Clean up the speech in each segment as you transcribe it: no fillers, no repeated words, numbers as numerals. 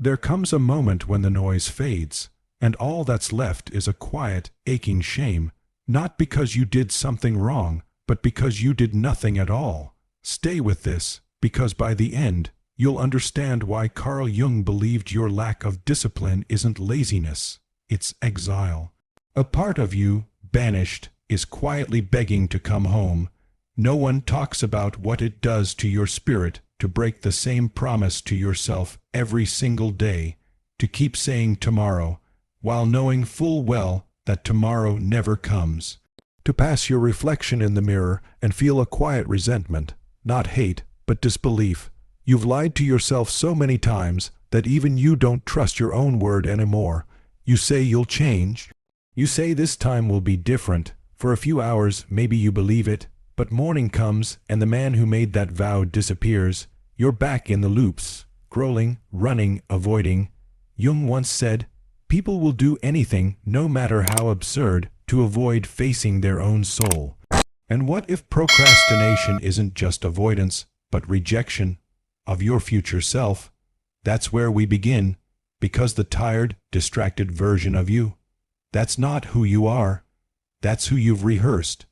There comes a moment when the noise fades, and all that's left is a quiet, aching shame, not because you did something wrong, but because you did nothing at all. Stay with this, because by the end, you'll understand why Carl Jung believed your lack of discipline isn't laziness, it's exile. A part of you, banished, is quietly begging to come home. No one talks about what it does to your spirit to break the same promise to yourself every single day, to keep saying tomorrow, while knowing full well that tomorrow never comes. To pass your reflection in the mirror and feel a quiet resentment, not hate, but disbelief. You've lied to yourself so many times that even you don't trust your own word anymore. You say you'll change. You say this time will be different. For a few hours, maybe you believe it, but morning comes and the man who made that vow disappears. You're back in the loops, scrolling, running, avoiding. Jung once said, people will do anything, no matter how absurd, to avoid facing their own soul. And what if procrastination isn't just avoidance, but rejection of your future self? That's where we begin, because the tired, distracted version of you, that's not who you are. That's who you've rehearsed.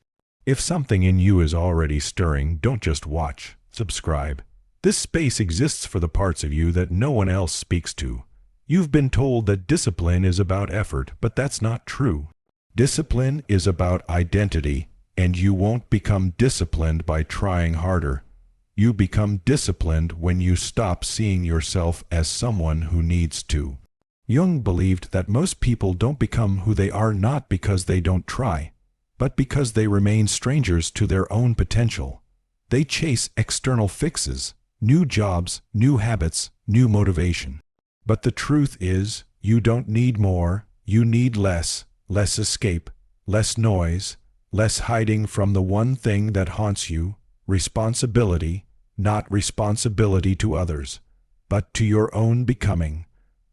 If something in you is already stirring, don't just watch, subscribe. This space exists for the parts of you that no one else speaks to. You've been told that discipline is about effort, but that's not true. Discipline is about identity, and you won't become disciplined by trying harder. You become disciplined when you stop seeing yourself as someone who needs to. Jung believed that most people don't become who they are not because they don't try, but because they remain strangers to their own potential. They chase external fixes, new jobs, new habits, new motivation. But the truth is, you don't need more, you need less, less escape, less noise, less hiding from the one thing that haunts you, responsibility, not responsibility to others, but to your own becoming,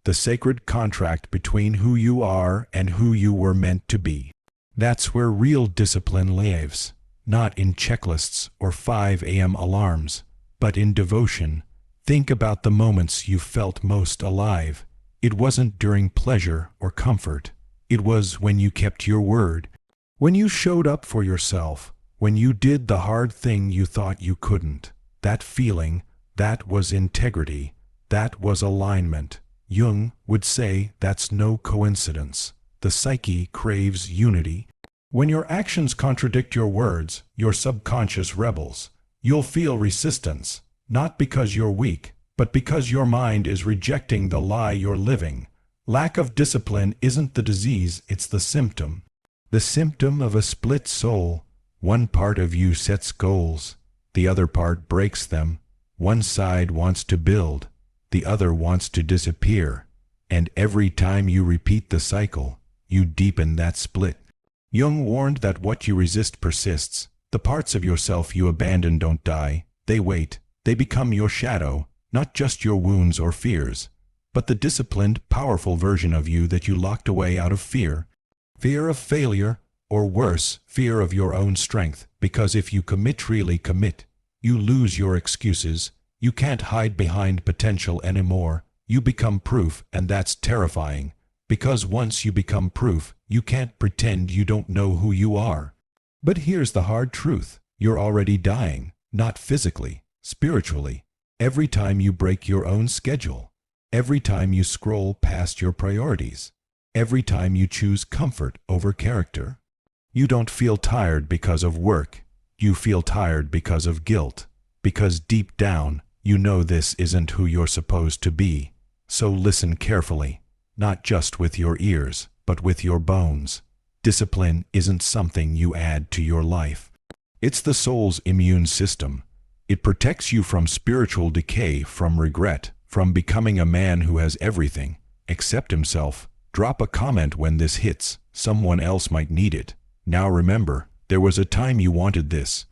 the sacred contract between who you are and who you were meant to be. That's where real discipline lives, not in checklists or 5 a.m. alarms, but in devotion. Think about the moments you felt most alive. It wasn't during pleasure or comfort. It was when you kept your word, when you showed up for yourself, when you did the hard thing you thought you couldn't. That feeling, that was integrity, that was alignment. Jung would say that's no coincidence. The psyche craves unity. When your actions contradict your words, your subconscious rebels. You'll feel resistance, not because you're weak, but because your mind is rejecting the lie you're living. Lack of discipline isn't the disease, it's the symptom. The symptom of a split soul. One part of you sets goals, the other part breaks them. One side wants to build, the other wants to disappear. And every time you repeat the cycle, you deepen that split. Jung warned that what you resist persists. The parts of yourself you abandon don't die, they wait. They become your shadow, not just your wounds or fears, but the disciplined, powerful version of you that you locked away out of fear. Fear of failure, or worse, fear of your own strength, because if you really commit, you lose your excuses. You can't hide behind potential anymore. You become proof, and that's terrifying, because once you become proof, you can't pretend you don't know who you are. But here's the hard truth. You're already dying, not physically, spiritually. Every time you break your own schedule, every time you scroll past your priorities, every time you choose comfort over character. You don't feel tired because of work. You feel tired because of guilt, because deep down, you know this isn't who you're supposed to be. So listen carefully, not just with your ears, but with your bones. Discipline isn't something you add to your life. It's the soul's immune system. It protects you from spiritual decay, from regret, from becoming a man who has everything except himself. Drop a comment when this hits. Someone else might need it. Now remember, there was a time you wanted this.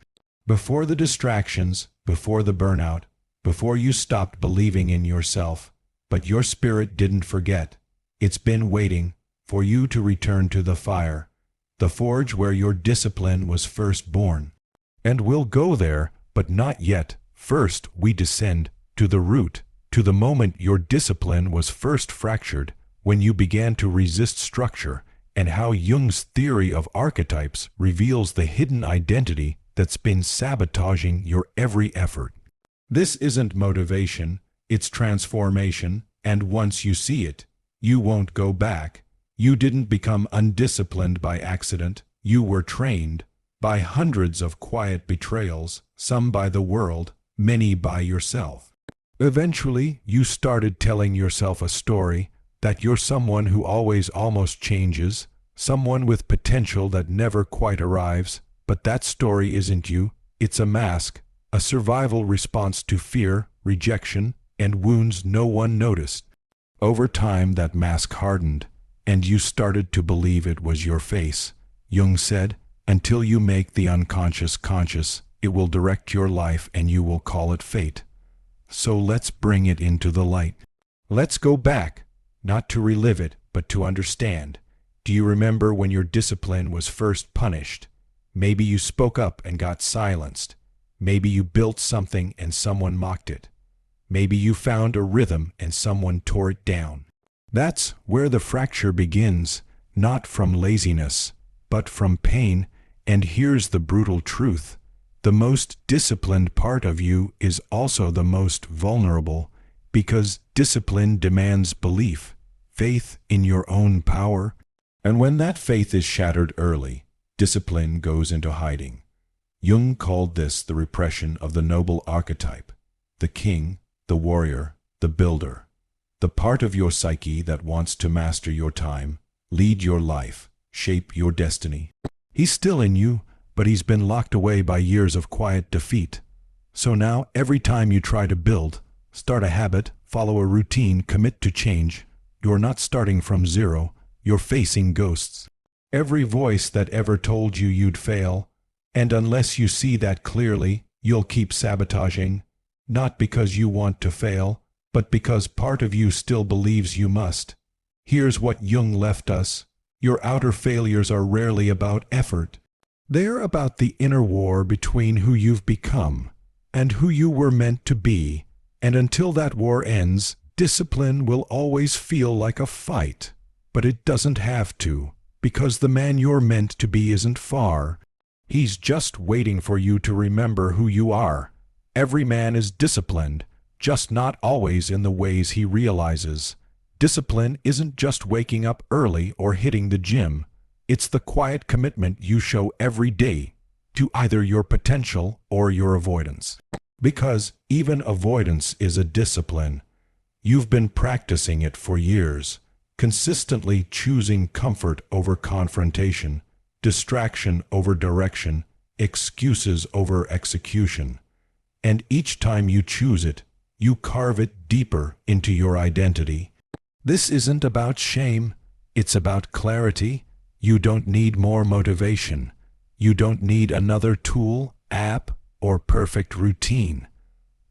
Before the distractions, before the burnout, before you stopped believing in yourself. But your spirit didn't forget. It's been waiting for you to return to the fire, the forge where your discipline was first born. And we'll go there, but not yet. First, we descend to the root, to the moment your discipline was first fractured, when you began to resist structure, and how Jung's theory of archetypes reveals the hidden identity that's been sabotaging your every effort. This isn't motivation, it's transformation, and once you see it, you won't go back. You didn't become undisciplined by accident, you were trained by hundreds of quiet betrayals, some by the world, many by yourself. Eventually, you started telling yourself a story that you're someone who always almost changes, someone with potential that never quite arrives, but that story isn't you, it's a mask, a survival response to fear, rejection, and wounds no one noticed. Over time, that mask hardened, and you started to believe it was your face. Jung said, until you make the unconscious conscious, it will direct your life and you will call it fate. So let's bring it into the light. Let's go back, not to relive it, but to understand. Do you remember when your discipline was first punished? Maybe you spoke up and got silenced. Maybe you built something and someone mocked it. Maybe you found a rhythm and someone tore it down. That's where the fracture begins, not from laziness, but from pain. And here's the brutal truth. The most disciplined part of you is also the most vulnerable, because discipline demands belief, faith in your own power. And when that faith is shattered early, discipline goes into hiding. Jung called this the repression of the noble archetype, the king, the warrior, the builder, the part of your psyche that wants to master your time, lead your life, shape your destiny. He's still in you, but he's been locked away by years of quiet defeat. So now, every time you try to build, start a habit, follow a routine, commit to change, you're not starting from zero, you're facing ghosts. Every voice that ever told you you'd fail, and unless you see that clearly, you'll keep sabotaging, not because you want to fail, but because part of you still believes you must. Here's what Jung left us. Your outer failures are rarely about effort. They're about the inner war between who you've become and who you were meant to be. And until that war ends, discipline will always feel like a fight. But it doesn't have to, because the man you're meant to be isn't far. He's just waiting for you to remember who you are. Every man is disciplined, just not always in the ways he realizes. Discipline isn't just waking up early or hitting the gym. It's the quiet commitment you show every day to either your potential or your avoidance. Because even avoidance is a discipline. You've been practicing it for years, consistently choosing comfort over confrontation, distraction over direction, excuses over execution. And each time you choose it, you carve it deeper into your identity. This isn't about shame, it's about clarity. You don't need more motivation. You don't need another tool, app, or perfect routine.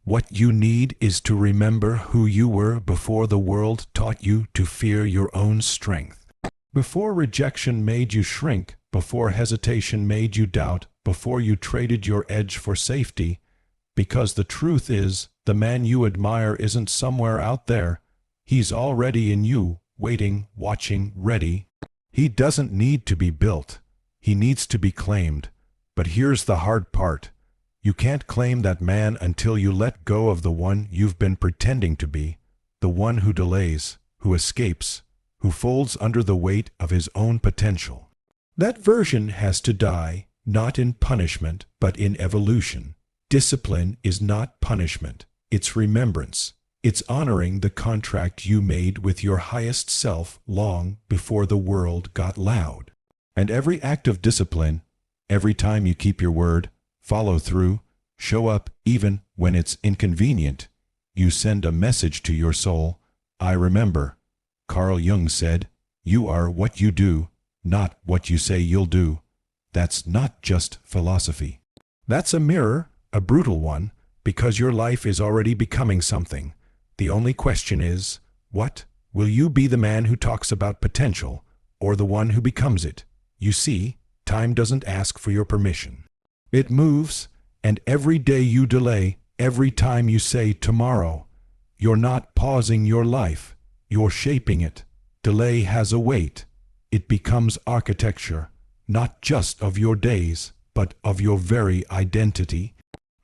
What you need is to remember who you were before the world taught you to fear your own strength. Before rejection made you shrink, before hesitation made you doubt, before you traded your edge for safety. Because the truth is, the man you admire isn't somewhere out there. He's already in you, waiting, watching, ready. He doesn't need to be built. He needs to be claimed. But here's the hard part. You can't claim that man until you let go of the one you've been pretending to be, the one who delays, who escapes, who folds under the weight of his own potential. That version has to die, not in punishment, but in evolution. Discipline is not punishment. It's remembrance. It's honoring the contract you made with your highest self long before the world got loud. And every act of discipline, every time you keep your word, follow through, show up even when it's inconvenient, you send a message to your soul. I remember. Carl Jung said, "You are what you do, not what you say you'll do." That's not just philosophy. That's a mirror, a brutal one, because your life is already becoming something. The only question is, what? Will you be the man who talks about potential, or the one who becomes it? You see, time doesn't ask for your permission. It moves, and every day you delay, every time you say tomorrow, You're not pausing your life, you're shaping it. Delay has a weight. It becomes architecture, not just of your days, but of your very identity.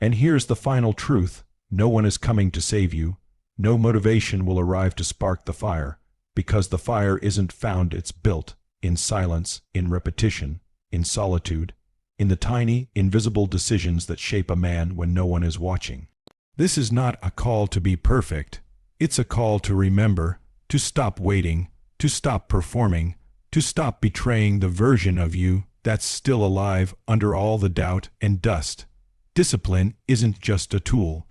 And here's the final truth. No one is coming to save you. No motivation will arrive to spark the fire, because the fire isn't found, it's built in silence, in repetition, in solitude, in the tiny, invisible decisions that shape a man when no one is watching. This is not a call to be perfect. It's a call to remember, to stop waiting, to stop performing, to stop betraying the version of you that's still alive under all the doubt and dust. Discipline isn't just a tool.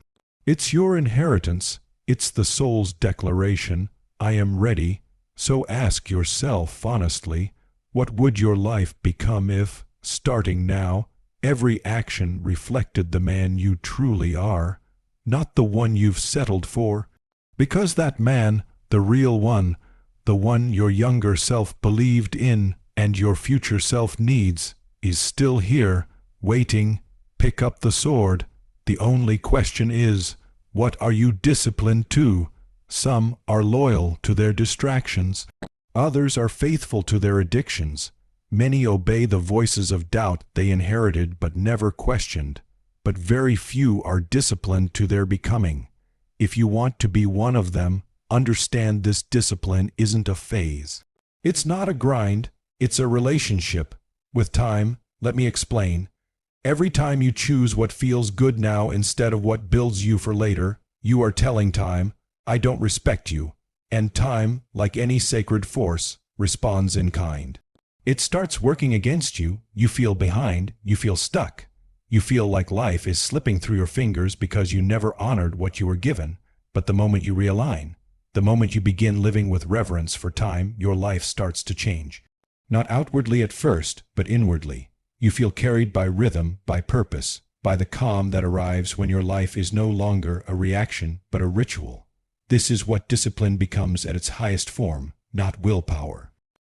It's your inheritance. It's the soul's declaration, I am ready. So ask yourself honestly, what would your life become if, starting now, every action reflected the man you truly are, not the one you've settled for? Because that man, the real one, the one your younger self believed in and your future self needs, is still here, waiting. Pick up the sword. The only question is, what are you disciplined to? Some are loyal to their distractions. Others are faithful to their addictions. Many obey the voices of doubt they inherited but never questioned. But very few are disciplined to their becoming. If you want to be one of them, understand this discipline isn't a phase. It's not a grind, it's a relationship. With time, let me explain. Every time you choose what feels good now instead of what builds you for later, you are telling time, I don't respect you. And time, like any sacred force, responds in kind. It starts working against you, you feel behind, you feel stuck. You feel like life is slipping through your fingers because you never honored what you were given. But the moment you realign, the moment you begin living with reverence for time, your life starts to change. Not outwardly at first, but inwardly. You feel carried by rhythm, by purpose, by the calm that arrives when your life is no longer a reaction, but a ritual. This is what discipline becomes at its highest form, not willpower,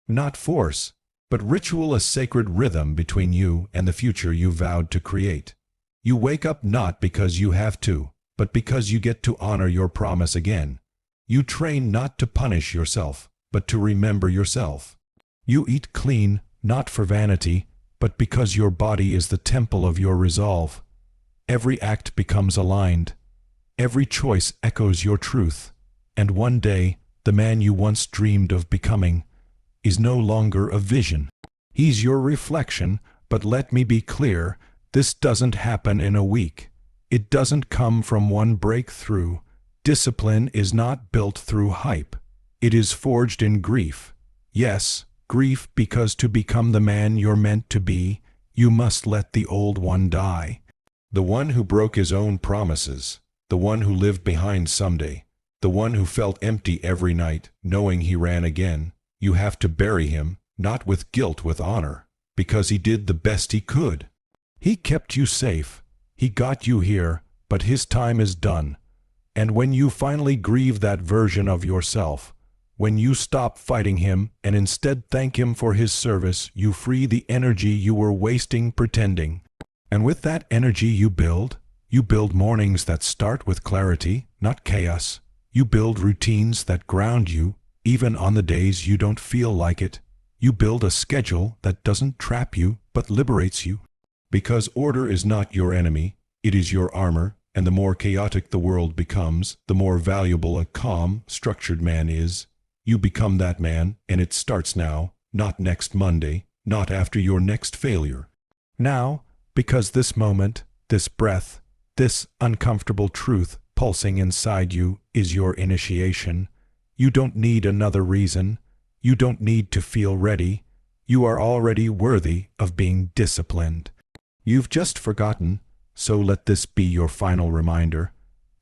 not force, but ritual, a sacred rhythm between you and the future you vowed to create. You wake up not because you have to, but because you get to honor your promise again. You train not to punish yourself, but to remember yourself. You eat clean, not for vanity, but because your body is the temple of your resolve. Every act becomes aligned. Every choice echoes your truth. And one day, the man you once dreamed of becoming is no longer a vision. He's your reflection, but let me be clear, this doesn't happen in a week. It doesn't come from one breakthrough. Discipline is not built through hype. It is forged in grief. Yes, grief, because to become the man you're meant to be, you must let the old one die. The one who broke his own promises, the one who lived behind someday, the one who felt empty every night, knowing he ran again. You have to bury him, not with guilt, with honor, because he did the best he could. He kept you safe. He got you here, but his time is done. And when you finally grieve that version of yourself, when you stop fighting him and instead thank him for his service, you free the energy you were wasting pretending. And with that energy you build mornings that start with clarity, not chaos. You build routines that ground you, even on the days you don't feel like it. You build a schedule that doesn't trap you, but liberates you. Because order is not your enemy, it is your armor, and the more chaotic the world becomes, the more valuable a calm, structured man is. You become that man, and it starts now, not next Monday, not after your next failure. Now, because this moment, this breath, this uncomfortable truth pulsing inside you is your initiation. You don't need another reason. You don't need to feel ready. You are already worthy of being disciplined. You've just forgotten, so let this be your final reminder.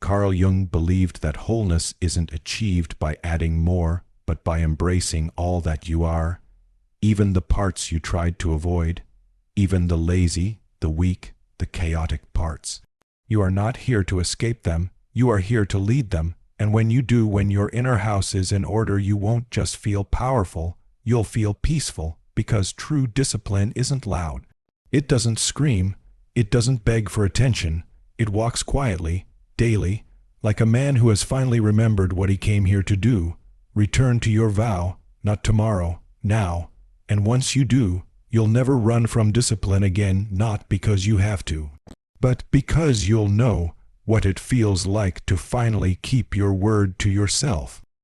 Carl Jung believed that wholeness isn't achieved by adding more, but by embracing all that you are, even the parts you tried to avoid, even the lazy, the weak, the chaotic parts. You are not here to escape them. You are here to lead them. And when you do, when your inner house is in order, you won't just feel powerful, you'll feel peaceful, because true discipline isn't loud. It doesn't scream, it doesn't beg for attention, it walks quietly, daily, Like a man who has finally remembered what he came here to do. Return to your vow, not tomorrow, now. And once you do, you'll never run from discipline again, not because you have to, but because you'll know what it feels like to finally keep your word to yourself.